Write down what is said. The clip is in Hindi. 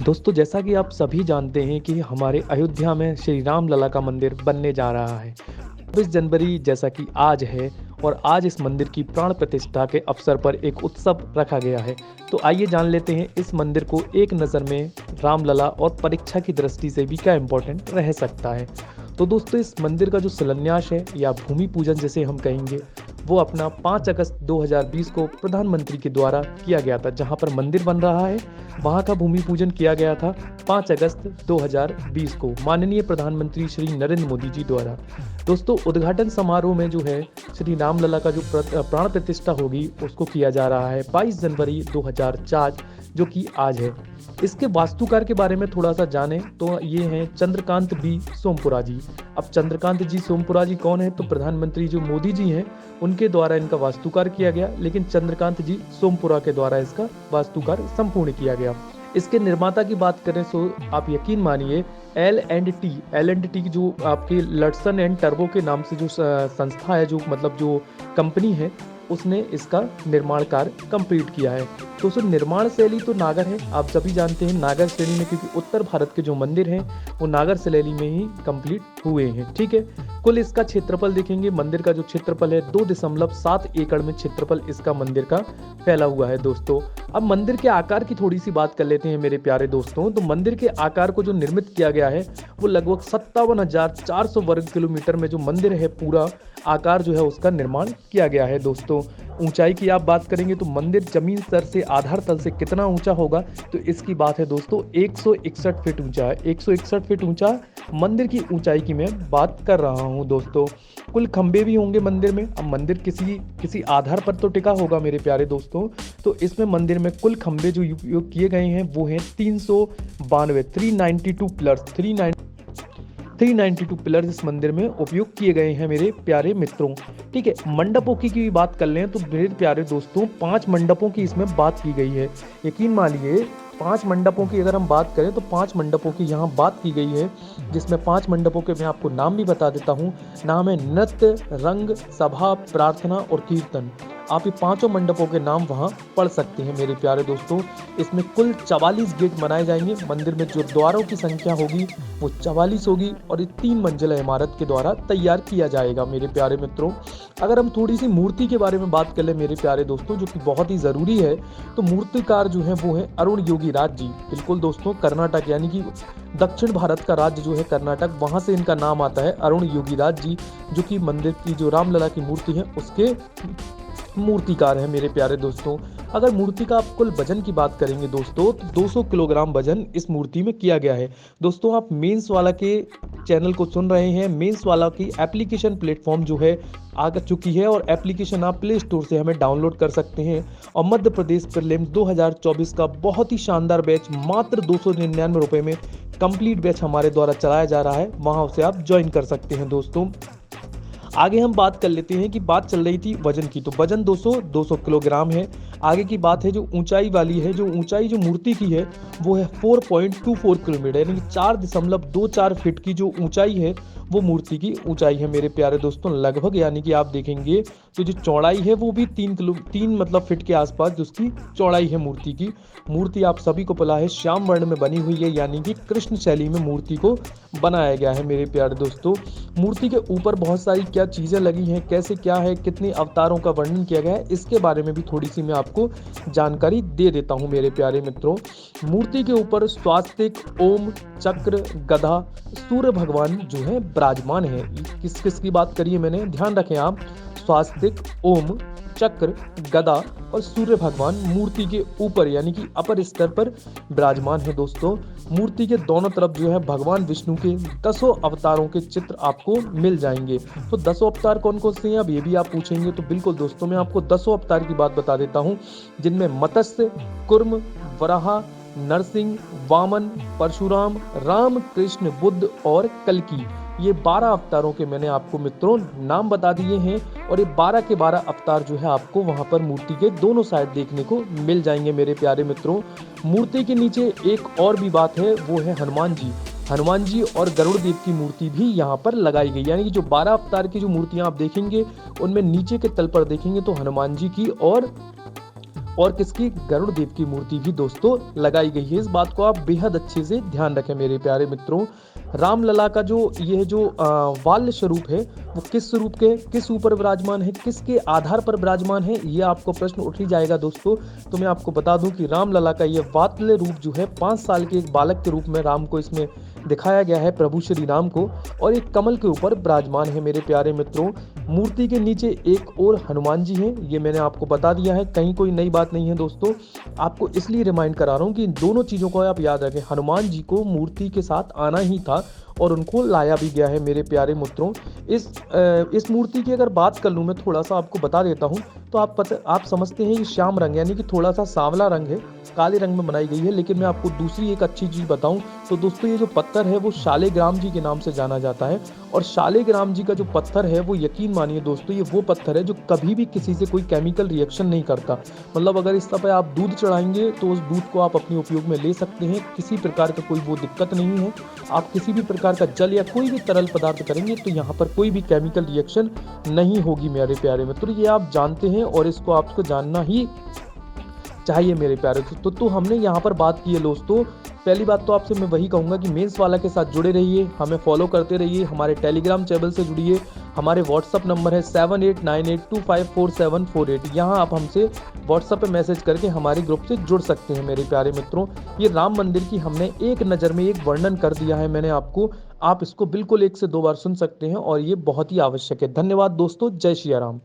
दोस्तों जैसा कि आप सभी जानते हैं कि हमारे अयोध्या में श्री राम लला का मंदिर बनने जा रहा है। 26 जनवरी जैसा कि आज है और आज इस मंदिर की प्राण प्रतिष्ठा के अवसर पर एक उत्सव रखा गया है। तो आइए जान लेते हैं इस मंदिर को एक नज़र में रामलला और परीक्षा की दृष्टि से भी क्या इम्पोर्टेंट रह सकता है। तो दोस्तों इस मंदिर का जो शिलान्यास है या भूमि पूजन जिसे हम कहेंगे, वो अपना 5 अगस्त 2020 को प्रधानमंत्री के द्वारा किया गया था। जहां पर मंदिर बन रहा है वहां का भूमि पूजन किया गया था 5 अगस्त 2020 को माननीय प्रधानमंत्री श्री नरेंद्र मोदी जी द्वारा। दोस्तों उद्घाटन समारोह में जो है श्री रामलला का जो प्राण प्रतिष्ठा होगी उसको किया जा रहा है 22 जनवरी 2004 जो कि आज है। इसके वास्तुकार के बारे में थोड़ा सा जाने तो ये हैं चंद्रकांत बी सोमपुरा जी। अब चंद्रकांत जी सोमपुरा जी कौन है? तो प्रधानमंत्री जो मोदी जी हैं उनके द्वारा इनका वास्तुकार किया गया, लेकिन चंद्रकांत जी सोमपुरा के द्वारा इसका वास्तुकार संपूर्ण किया गया। इसके निर्माता की बात करें तो आप यकीन मानिए L&T जो आपके लटसन एंड टर्बो के नाम से जो संस्था है, जो मतलब जो कंपनी है, उसने इसका निर्माण कार्य कंप्लीट किया है। तो उस निर्माण शैली तो नागर है, आप सभी जानते हैं नागर शैली में, क्योंकि उत्तर भारत के जो मंदिर हैं वो नागर शैली में ही कंप्लीट हुए हैं। ठीक है, कुल इसका क्षेत्रफल देखेंगे, मंदिर का जो क्षेत्रफल है 2.7 एकड़ में क्षेत्रफल इसका मंदिर का फैला हुआ है। दोस्तों अब मंदिर के आकार की थोड़ी सी बात कर लेते हैं मेरे प्यारे दोस्तों। तो मंदिर के आकार को जो निर्मित किया गया है वो लगभग 57,400 वर्ग किलोमीटर में जो मंदिर है पूरा आकार जो है उसका निर्माण किया गया है। दोस्तों ऊंचाई की आप बात करेंगे तो मंदिर जमीन स्तर से आधार तल से कितना ऊंचा होगा, तो इसकी बात है दोस्तों 161 फीट ऊंचा है। 161 फीट ऊंचा मंदिर की ऊंचाई की मैं बात कर रहा हूं। दोस्तों कुल खंबे भी होंगे मंदिर में। अब मंदिर किसी आधार पर तो टिका होगा मेरे प्यारे दोस्तों, तो इसमें मंदिर में कुल खंबे जो उपयोग किए गए हैं वो हैं 392 पिलर्स 392 पिलर्स इस मंदिर में उपयोग किए गए हैं मेरे प्यारे मित्रों। ठीक है, मंडपों की भी बात कर लें तो मेरे प्यारे दोस्तों 5 मंडपों की इसमें बात की गई है। यकीन मानिए 5 मंडपों की अगर हम बात करें तो 5 मंडपों की यहाँ बात की गई है, जिसमें 5 मंडपों के मैं आपको नाम भी बता देता हूँ। नाम है नृत्य, रंग, सभा, प्रार्थना और कीर्तन। आप ये 5 मंडपों के नाम वहाँ पढ़ सकते हैं मेरे प्यारे दोस्तों। इसमें कुल 44 गेट बनाए जाएंगे। मंदिर में जो द्वारों की संख्या होगी वो 44 होगी और ये 3 मंजिला इमारत के द्वारा तैयार किया जाएगा मेरे प्यारे मित्रों। अगर हम थोड़ी सी मूर्ति के बारे में बात कर ले मेरे प्यारे दोस्तों, जो कि बहुत ही ज़रूरी है, तो मूर्तिकार जो है वो है अरुण योगीराज जी। बिल्कुल दोस्तों, कर्नाटक यानी कि दक्षिण भारत का राज्य जो है कर्नाटक, वहाँ से इनका नाम आता है अरुण योगीराज जी, जो कि मंदिर की जो रामलला की मूर्ति है उसके मूर्तिकार है मेरे प्यारे दोस्तों। अगर मूर्ति का आप कुल वजन की बात करेंगे दोस्तों तो 200 किलोग्राम वजन इस मूर्ति में किया गया है। दोस्तों आप मेंस वाला के चैनल को सुन रहे हैं। मेंस वाला की एप्लीकेशन प्लेटफॉर्म जो है आ चुकी है और एप्लीकेशन आप प्ले स्टोर से हमें डाउनलोड कर सकते हैं। और मध्य प्रदेश प्रीलिम्स 2024 का बहुत ही शानदार बैच मात्र 299 रुपये में कंप्लीट बैच हमारे द्वारा चलाया जा रहा है, वहाँ उसे आप ज्वाइन कर सकते हैं। दोस्तों आगे हम बात कर लेते हैं कि बात चल रही थी वजन की, तो वजन 200 किलोग्राम है। आगे की बात है जो ऊंचाई वाली है, जो ऊंचाई जो मूर्ति की है वो है 4.24 किलोमीटर यानी कि 4.24 फीट की जो ऊंचाई है वो मूर्ति की ऊंचाई है मेरे प्यारे दोस्तों लगभग। यानी कि आप देखेंगे तो जो चौड़ाई है वो भी 3 मतलब फीट के आसपास जो उसकी चौड़ाई है मूर्ति की। मूर्ति आप सभी को पता है श्याम वर्ण में बनी हुई है, यानी कि कृष्ण शैली में मूर्ति को बनाया गया है मेरे प्यारे दोस्तों। मूर्ति के ऊपर बहुत सारी क्या चीज़ें लगी हैं, कैसे क्या है, कितने अवतारों का वर्णन किया गया है, इसके बारे में भी थोड़ी सी मैं आपको जानकारी दे देता हूँ मेरे प्यारे मित्रों। मूर्ति के ऊपर स्वास्तिक, ओम, चक्र, गदा, सूर्य भगवान जो है विराजमान है। किस की बात करिए मैंने, ध्यान रखें आप, स्वास्तिक, ओम, चक्र, गदा और सूर्य भगवान मूर्ति के ऊपर यानी कि अपर स्तर पर विराजमान है। दोस्तों मूर्ति के दोनों तरफ जो है भगवान विष्णु के 10 अवतारों के चित्र आपको मिल जाएंगे। तो 10 अवतार कौन कौन से हैं, अब ये भी आप पूछेंगे, तो बिल्कुल दोस्तों मैं आपको 10 अवतार की बात बता देता हूँ, जिनमें मत्स्य, कुर्म, वराह, नरसिंह, वामन, परशुराम, राम, कृष्ण, बुद्ध और कल्कि, ये 12 अवतारों के मैंने आपको मित्रों नाम बता दिए हैं। और ये 12 के 12 अवतार जो है आपको वहां पर मूर्ति के दोनों साइड देखने को मिल जाएंगे मेरे प्यारे मित्रों। मूर्ति के नीचे एक और भी बात है, वो है हनुमान जी और गरुड़ देव की मूर्ति भी यहाँ पर लगाई गई। यानी कि जो 12 अवतार की जो मूर्तियां आप देखेंगे उनमें नीचे के तल पर देखेंगे तो हनुमान जी की और और किसकी, गरुड़ देव की मूर्ति भी दोस्तों लगाई गई है। इस बात को आप बेहद अच्छे से ध्यान रखें मेरे प्यारे मित्रों। रामलला का जो यह जो बाल्य स्वरूप है वो किस स्वरूप के, किस ऊपर विराजमान है, किसके आधार पर विराजमान है, ये आपको प्रश्न उठ ही जाएगा दोस्तों। तो मैं आपको बता दूं कि रामलला का यह बाल्य रूप जो है 5 साल के एक बालक के रूप में राम को इसमें दिखाया गया है, प्रभु श्री राम को, और एक कमल के ऊपर विराजमान है मेरे प्यारे मित्रों। मूर्ति के नीचे एक और हनुमान जी हैं, ये मैंने आपको बता दिया है, कहीं कोई नई बात नहीं है दोस्तों। आपको इसलिए रिमाइंड करा रहा हूँ कि इन दोनों चीज़ों को आप याद रखें। हनुमान जी को मूर्ति के साथ आना ही था और उनको लाया भी गया है मेरे प्यारे मित्रों। इस मूर्ति की अगर बात कर लूँ, मैं थोड़ा सा आपको बता देता हूँ। तो आप समझते हैं कि श्याम रंग यानी कि थोड़ा सा सांवला रंग है, काले रंग में बनाई गई है। लेकिन मैं आपको दूसरी एक अच्छी चीज़ बताऊं तो दोस्तों, ये जो पत्थर है वो शालिग्राम जी के नाम से जाना जाता है। और शालिग्राम जी का जो पत्थर है वो यकीन मानिए दोस्तों, ये वो पत्थर है जो कभी भी किसी से कोई केमिकल रिएक्शन नहीं करता। मतलब अगर इस पर आप दूध चढ़ाएंगे तो उस दूध को आप अपने उपयोग में ले सकते हैं, किसी प्रकार का कोई वो दिक्कत नहीं है। आप किसी भी प्रकार का जल या कोई भी तरल पदार्थ करेंगे तो यहाँ पर कोई भी केमिकल रिएक्शन नहीं होगी मेरे प्यारे मित्रों। ये आप जानते हैं और इसको आपको जानना ही चाहिए मेरे प्यारे दोस्तों। तो हमने यहाँ पर बात की है दोस्तों। पहली बात तो आपसे मैं वही कहूँगा कि मेंस वाला के साथ जुड़े रहिए, हमें फॉलो करते रहिए, हमारे टेलीग्राम चैनल से जुड़िए। हमारे व्हाट्सअप नंबर है 7898254748। यहाँ आप हमसे व्हाट्सअप पे मैसेज करके हमारे ग्रुप से जुड़ सकते हैं मेरे प्यारे मित्रों। ये राम मंदिर की हमने एक नज़र में एक वर्णन कर दिया है मैंने आपको। आप इसको बिल्कुल 1 से 2 बार सुन सकते हैं और ये बहुत ही आवश्यक है। धन्यवाद दोस्तों, जय श्री राम।